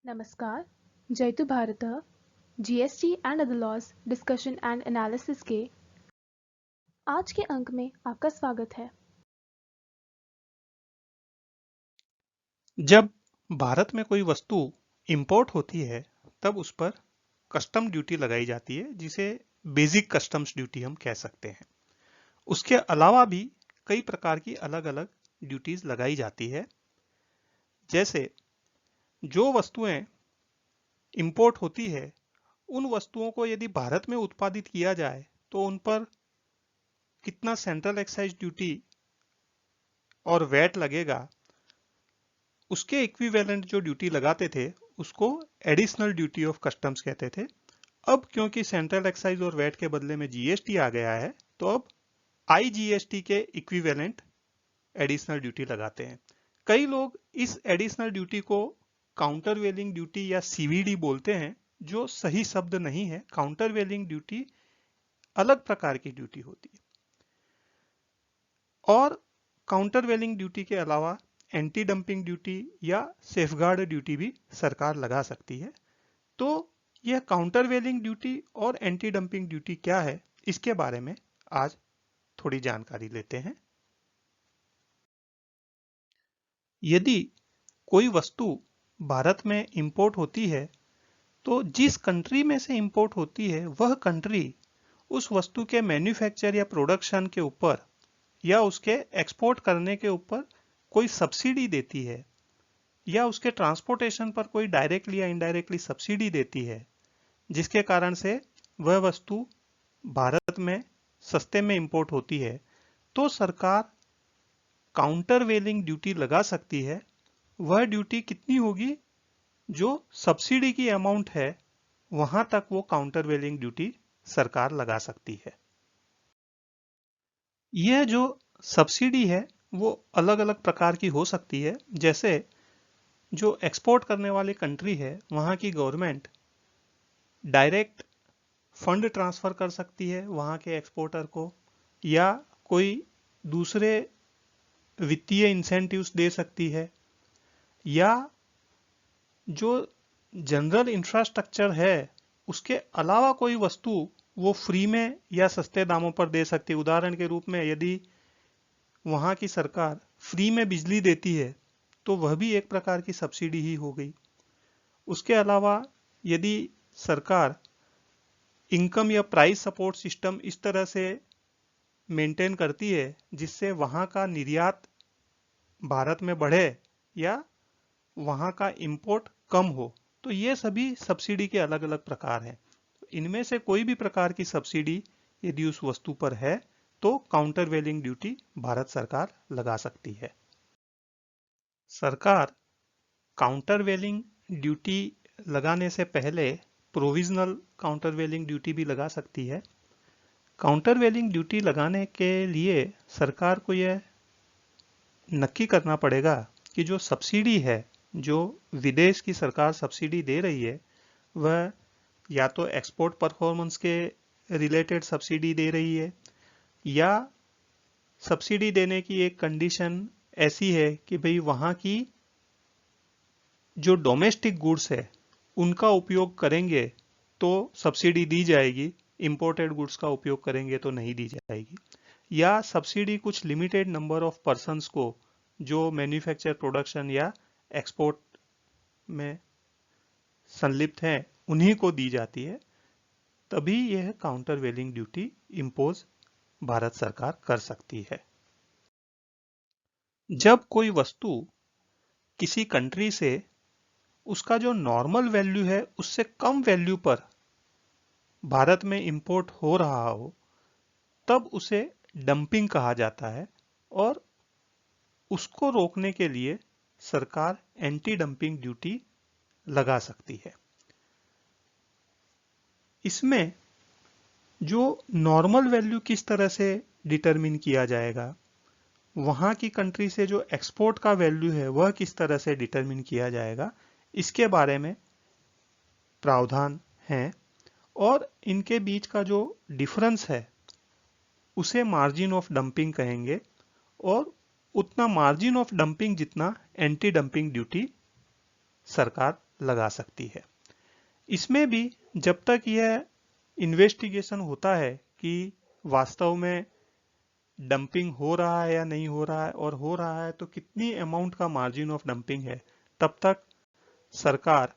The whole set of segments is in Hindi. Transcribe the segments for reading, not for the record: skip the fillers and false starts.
नमस्कार, जयतु भारतः GST and other laws discussion and analysis के आज के अंक में आपका स्वागत है। जब भारत में कोई वस्तु इंपोर्ट होती है तब उस पर कस्टम ड्यूटी लगाई जाती है जिसे बेसिक कस्टम्स ड्यूटी हम कह सकते हैं। उसके अलावा भी कई प्रकार की अलग अलग ड्यूटीज लगाई जाती है। जैसे जो वस्तुएं इंपोर्ट होती है उन वस्तुओं को यदि भारत में उत्पादित किया जाए तो उन पर कितना सेंट्रल एक्साइज ड्यूटी और वैट लगेगा, उसके इक्विवेलेंट जो ड्यूटी लगाते थे उसको एडिशनल ड्यूटी ऑफ कस्टम्स कहते थे। अब क्योंकि सेंट्रल एक्साइज और वैट के बदले में जीएसटी आ गया है तो अब आईजीएसटी के इक्विवेलेंट एडिशनल ड्यूटी लगाते हैं। कई लोग इस एडिशनल ड्यूटी को काउंटर वेलिंग ड्यूटी या सीवीडी बोलते हैं, जो सही शब्द नहीं है। काउंटर वेलिंग ड्यूटी अलग प्रकार की ड्यूटी होती है और काउंटर वेलिंग ड्यूटी के अलावा एंटी डंपिंग ड्यूटी या सेफगार्ड ड्यूटी भी सरकार लगा सकती है। तो यह काउंटर वेलिंग ड्यूटी और एंटी डंपिंग ड्यूटी क्या है, इसके बारे में आज थोड़ी जानकारी लेते हैं। यदि कोई वस्तु भारत में इंपोर्ट होती है तो जिस कंट्री में से इंपोर्ट होती है वह कंट्री उस वस्तु के मैन्युफैक्चर या प्रोडक्शन के ऊपर या उसके एक्सपोर्ट करने के ऊपर कोई सब्सिडी देती है या उसके ट्रांसपोर्टेशन पर कोई डायरेक्टली या इनडायरेक्टली सब्सिडी देती है, जिसके कारण से वह वस्तु भारत में सस्ते में इंपोर्ट होती है, तो सरकार काउंटर वेलिंग ड्यूटी लगा सकती है। वह ड्यूटी कितनी होगी? जो सब्सिडी की अमाउंट है वहां तक वो काउंटर वेलिंग ड्यूटी सरकार लगा सकती है। यह जो सब्सिडी है वो अलग अलग प्रकार की हो सकती है। जैसे जो एक्सपोर्ट करने वाली कंट्री है वहां की गवर्नमेंट डायरेक्ट फंड ट्रांसफर कर सकती है वहां के एक्सपोर्टर को, या कोई दूसरे वित्तीय इंसेंटिव्स दे सकती है, या जो जनरल इंफ्रास्ट्रक्चर है उसके अलावा कोई वस्तु वो फ्री में या सस्ते दामों पर दे सकती है। उदाहरण के रूप में यदि वहां की सरकार फ्री में बिजली देती है तो वह भी एक प्रकार की सब्सिडी ही हो गई। उसके अलावा यदि सरकार इनकम या प्राइस सपोर्ट सिस्टम इस तरह से मेंटेन करती है जिससे वहां का निर्यात भारत में बढ़े या वहां का इंपोर्ट कम हो, तो ये सभी सब्सिडी के अलग अलग प्रकार हैं। इनमें से कोई भी प्रकार की सब्सिडी यदि उस वस्तु पर है तो काउंटर वेलिंग ड्यूटी भारत सरकार लगा सकती है। सरकार काउंटर वेलिंग ड्यूटी लगाने से पहले प्रोविजनल काउंटर वेलिंग ड्यूटी भी लगा सकती है। काउंटर वेलिंग ड्यूटी लगाने के लिए सरकार को यह नक्की करना पड़ेगा कि जो सब्सिडी है, जो विदेश की सरकार सब्सिडी दे रही है, वह या तो एक्सपोर्ट परफॉर्मेंस के रिलेटेड सब्सिडी दे रही है, या सब्सिडी देने की एक कंडीशन ऐसी है कि भाई वहां की जो डोमेस्टिक गुड्स है उनका उपयोग करेंगे तो सब्सिडी दी जाएगी, इंपोर्टेड गुड्स का उपयोग करेंगे तो नहीं दी जाएगी। या सब्सिडी कुछ लिमिटेड नंबर ऑफ पर्सन्स को जो मैन्युफैक्चर प्रोडक्शन या एक्सपोर्ट में संलिप्त हैं उन्हीं को दी जाती है। तभी यह काउंटर वेलिंग ड्यूटी इंपोज भारत सरकार कर सकती है। जब कोई वस्तु किसी कंट्री से उसका जो नॉर्मल वैल्यू है उससे कम वैल्यू पर भारत में इंपोर्ट हो रहा हो तब उसे डंपिंग कहा जाता है और उसको रोकने के लिए सरकार एंटी डंपिंग ड्यूटी लगा सकती है। इसमें जो नॉर्मल वैल्यू किस तरह से डिटरमिन किया जाएगा, वहां की कंट्री से जो एक्सपोर्ट का वैल्यू है वह किस तरह से डिटरमिन किया जाएगा, इसके बारे में प्रावधान हैं और इनके बीच का जो डिफरेंस है उसे मार्जिन ऑफ डंपिंग कहेंगे और उतना मार्जिन ऑफ डंपिंग जितना एंटी डंपिंग ड्यूटी सरकार लगा सकती है। इसमें भी जब तक यह इन्वेस्टिगेशन होता है कि वास्तव में डंपिंग हो रहा है या नहीं हो रहा है, और हो रहा है तो कितनी अमाउंट का मार्जिन ऑफ डंपिंग है, तब तक सरकार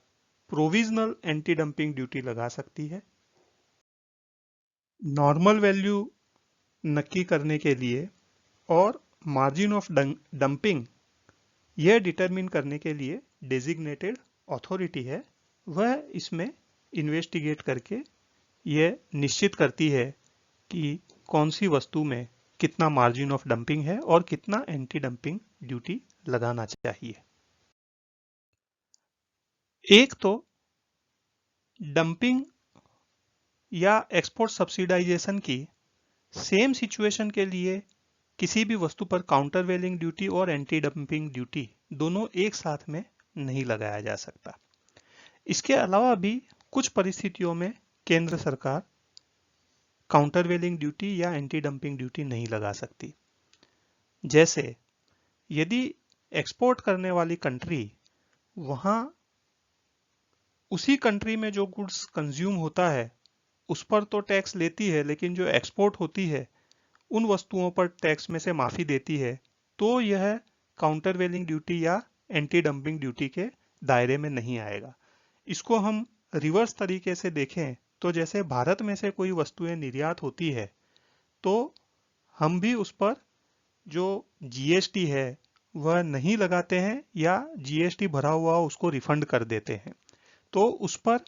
प्रोविजनल एंटी डंपिंग ड्यूटी लगा सकती है। नॉर्मल वैल्यू नक्की करने के लिए और मार्जिन ऑफ डंपिंग यह डिटरमिन करने के लिए डेजिग्नेटेड अथॉरिटी है, वह इसमें इन्वेस्टिगेट करके यह निश्चित करती है कि कौन सी वस्तु में कितना मार्जिन ऑफ डंपिंग है और कितना एंटी डंपिंग ड्यूटी लगाना चाहिए। एक तो डंपिंग या एक्सपोर्ट सब्सिडाइजेशन की सेम सिचुएशन के लिए किसी भी वस्तु पर काउंटर वेलिंग ड्यूटी और एंटी डंपिंग ड्यूटी दोनों एक साथ में नहीं लगाया जा सकता। इसके अलावा भी कुछ परिस्थितियों में केंद्र सरकार काउंटर वेलिंग ड्यूटी या एंटी डंपिंग ड्यूटी नहीं लगा सकती। जैसे यदि एक्सपोर्ट करने वाली कंट्री वहां उसी कंट्री में जो गुड्स कंज्यूम होता है उस पर तो टैक्स लेती है, लेकिन जो एक्सपोर्ट होती है उन वस्तुओं पर टैक्स में से माफी देती है, तो यह काउंटर वेलिंग ड्यूटी या एंटी डंपिंग ड्यूटी के दायरे में नहीं आएगा। इसको हम रिवर्स तरीके से देखें तो जैसे भारत में से कोई वस्तुएं निर्यात होती है तो हम भी उस पर जो जीएसटी है वह नहीं लगाते हैं या जीएसटी भरा हुआ उसको रिफंड कर देते हैं, तो उस पर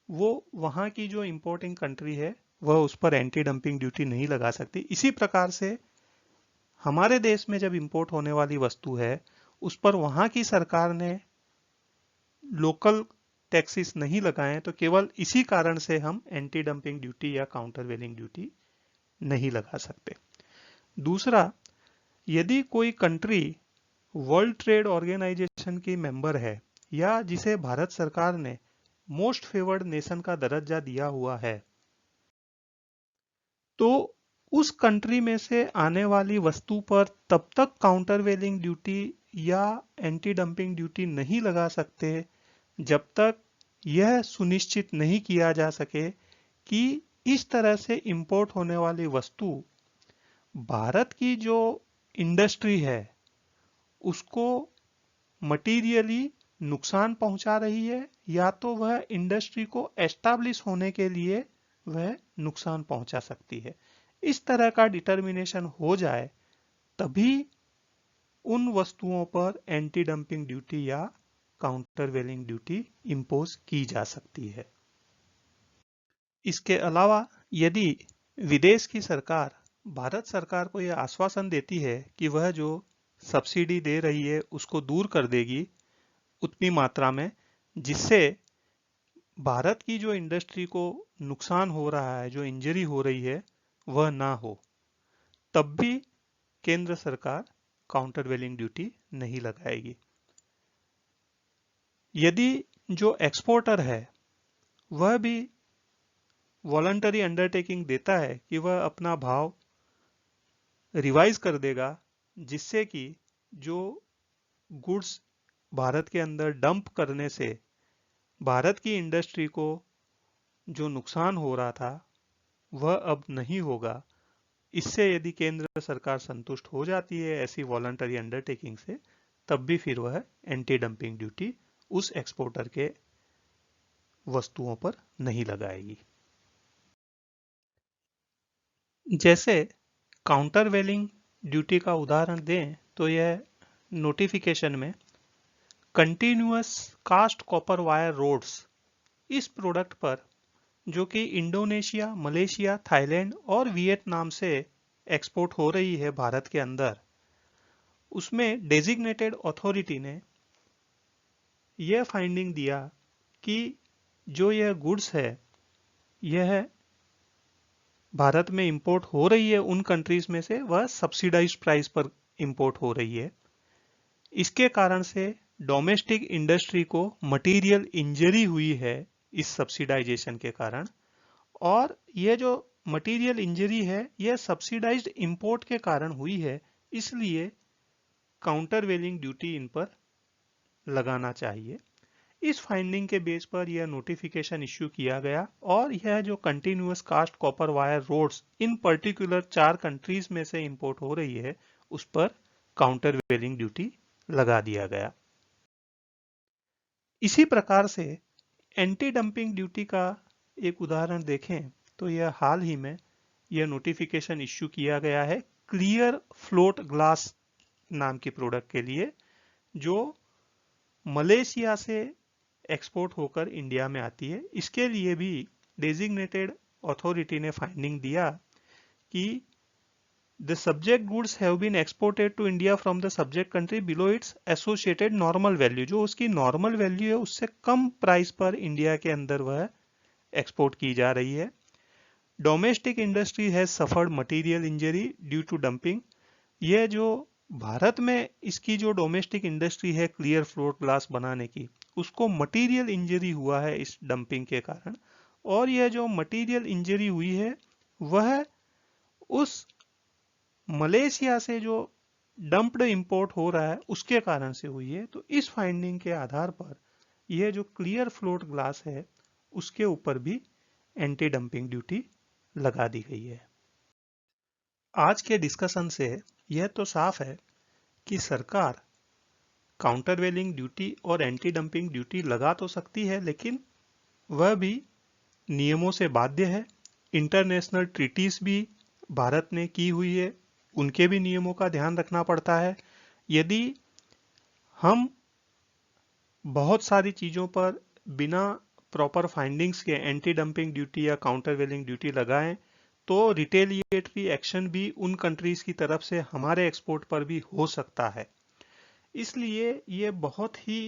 वो वहां की जो इंपोर्टिंग कंट्री है वह उस पर एंटी डंपिंग ड्यूटी नहीं लगा सकती। इसी प्रकार से हमारे देश में जब इंपोर्ट होने वाली वस्तु है उस पर वहां की सरकार ने लोकल टैक्सेस नहीं लगाए, तो केवल इसी कारण से हम एंटी डंपिंग ड्यूटी या काउंटर वेलिंग ड्यूटी नहीं लगा सकते। दूसरा, यदि कोई कंट्री वर्ल्ड ट्रेड ऑर्गेनाइजेशन की मेंबर है या जिसे भारत सरकार ने मोस्ट फेवर्ड नेशन का दर्जा दिया हुआ है, तो उस कंट्री में से आने वाली वस्तु पर तब तक काउंटर वेलिंग ड्यूटी या एंटी डंपिंग ड्यूटी नहीं लगा सकते जब तक यह सुनिश्चित नहीं किया जा सके कि इस तरह से इंपोर्ट होने वाली वस्तु भारत की जो इंडस्ट्री है उसको मटीरियली नुकसान पहुंचा रही है या तो वह इंडस्ट्री को एस्टैब्लिश होने के लिए वह नुकसान पहुंचा सकती है। इस तरह का डिटर्मिनेशन हो जाए तभी उन वस्तुओं पर एंटी डंपिंग ड्यूटी या काउंटर वेलिंग ड्यूटी इंपोज की जा सकती है। इसके अलावा यदि विदेश की सरकार भारत सरकार को यह आश्वासन देती है कि वह जो सब्सिडी दे रही है उसको दूर कर देगी उतनी मात्रा में जिससे भारत की जो इंडस्ट्री को नुकसान हो रहा है, जो इंजरी हो रही है, वह ना हो, तब भी केंद्र सरकार काउंटर वेलिंग ड्यूटी नहीं लगाएगी। यदि जो एक्सपोर्टर है वह भी वॉलंटरी अंडरटेकिंग देता है कि वह अपना भाव रिवाइज कर देगा जिससे कि जो गुड्स भारत के अंदर डंप करने से भारत की इंडस्ट्री को जो नुकसान हो रहा था वह अब नहीं होगा, इससे यदि केंद्र सरकार संतुष्ट हो जाती है ऐसी वॉलंटरी अंडरटेकिंग से, तब भी फिर वह एंटी डंपिंग ड्यूटी उस एक्सपोर्टर के वस्तुओं पर नहीं लगाएगी। जैसे काउंटर वेलिंग ड्यूटी का उदाहरण दें तो यह नोटिफिकेशन में continuous cast copper wire rods इस प्रोडक्ट पर जो कि इंडोनेशिया, मलेशिया, थाईलैंड और वियतनाम से एक्सपोर्ट हो रही है भारत के अंदर, उसमें डेजिग्नेटेड अथॉरिटी ने यह फाइंडिंग दिया कि जो यह गुड्स है यह भारत में इंपोर्ट हो रही है उन कंट्रीज में से वह सब्सिडाइज्ड प्राइस पर इंपोर्ट हो रही है। इसके कारण से डोमेस्टिक इंडस्ट्री को मटेरियल इंजरी हुई है इस सब्सिडाइजेशन के कारण, और यह जो मटेरियल इंजरी है यह सब्सिडाइज्ड इंपोर्ट के कारण हुई है, इसलिए काउंटर वेलिंग ड्यूटी इन पर लगाना चाहिए। इस फाइंडिंग के बेस पर यह नोटिफिकेशन इश्यू किया गया और यह जो continuous cast copper wire rods in particular 4 countries में से इंपोर्ट हो रही है उस पर काउंटर वेलिंग ड्यूटी लगा दिया गया। इसी प्रकार से एंटी डंपिंग ड्यूटी का एक उदाहरण देखें तो यह हाल ही में यह नोटिफिकेशन इश्यू किया गया है क्लियर फ्लोट ग्लास नाम की प्रोडक्ट के लिए, जो मलेशिया से एक्सपोर्ट होकर इंडिया में आती है। इसके लिए भी डेजिग्नेटेड अथॉरिटी ने फाइंडिंग दिया कि the subject goods have been exported to India from the subject country below its associated normal value, जो उसकी नॉर्मल वैल्यू है उससे कम प्राइस पर इंडिया के अंदर वह एक्सपोर्ट की जा रही है। Domestic industry has suffered material injury due to dumping. यह जो भारत में इसकी जो डोमेस्टिक इंडस्ट्री है क्लियर फ्लोट ग्लास बनाने की, उसको मटेरियल इंजरी हुआ है इस डंपिंग के कारण, और यह जो मटेरियल इंजरी हुई है वह उस मलेशिया से जो डंप्ड इंपोर्ट हो रहा है उसके कारण से हुई है। तो इस फाइंडिंग के आधार पर यह जो क्लियर फ्लोट ग्लास है उसके ऊपर भी एंटी डंपिंग ड्यूटी लगा दी गई है। आज के डिस्कशन से यह तो साफ है कि सरकार काउंटर वेलिंग ड्यूटी और एंटी डंपिंग ड्यूटी लगा तो सकती है, लेकिन वह भी नियमों से बाध्य है। इंटरनेशनल ट्रीटीज भी भारत ने की हुई है, उनके भी नियमों का ध्यान रखना पड़ता है। यदि हम बहुत सारी चीजों पर बिना प्रॉपर फाइंडिंग्स के एंटी डंपिंग ड्यूटी या काउंटर वेलिंग ड्यूटी लगाएं तो रिटेलिएटरी एक्शन भी उन कंट्रीज की तरफ से हमारे एक्सपोर्ट पर भी हो सकता है। इसलिए ये बहुत ही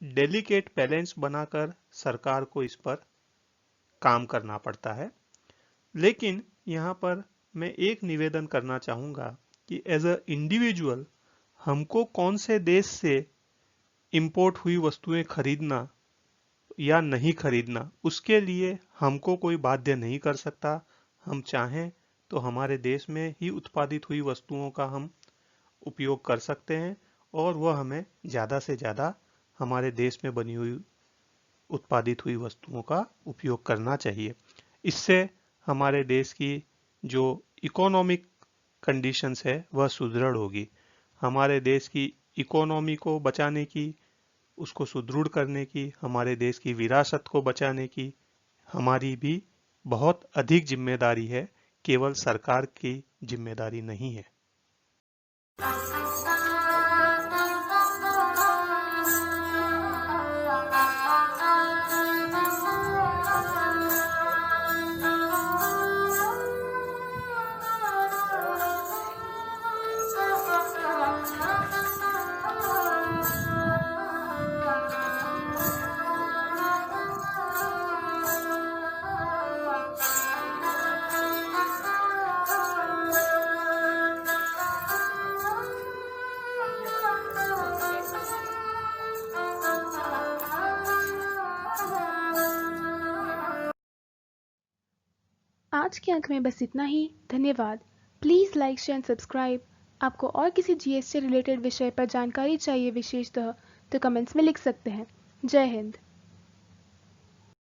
डेलिकेट बैलेंस बनाकर सरकार को इस पर काम करना पड़ता है। लेकिन यहाँ पर मैं एक निवेदन करना चाहूँगा कि एज अ इंडिविजुअल हमको कौन से देश से इंपोर्ट हुई वस्तुएं खरीदना या नहीं खरीदना, उसके लिए हमको कोई बाध्य नहीं कर सकता। हम चाहें तो हमारे देश में ही उत्पादित हुई वस्तुओं का हम उपयोग कर सकते हैं और वह हमें ज़्यादा से ज़्यादा हमारे देश में बनी हुई उत्पादित हुई वस्तुओं का उपयोग करना चाहिए। इससे हमारे देश की जो इकोनॉमिक कंडीशंस है वह सुदृढ़ होगी। हमारे देश की इकोनॉमी को बचाने की, उसको सुदृढ़ करने की, हमारे देश की विरासत को बचाने की हमारी भी बहुत अधिक जिम्मेदारी है, केवल सरकार की जिम्मेदारी नहीं है। आज के अंक में बस इतना ही। धन्यवाद। Please like, share and subscribe. आपको और किसी जीएस से रिलेटेड विषय पर जानकारी चाहिए विशेषतः तो कमेंट्स में लिख सकते हैं। जय हिंद।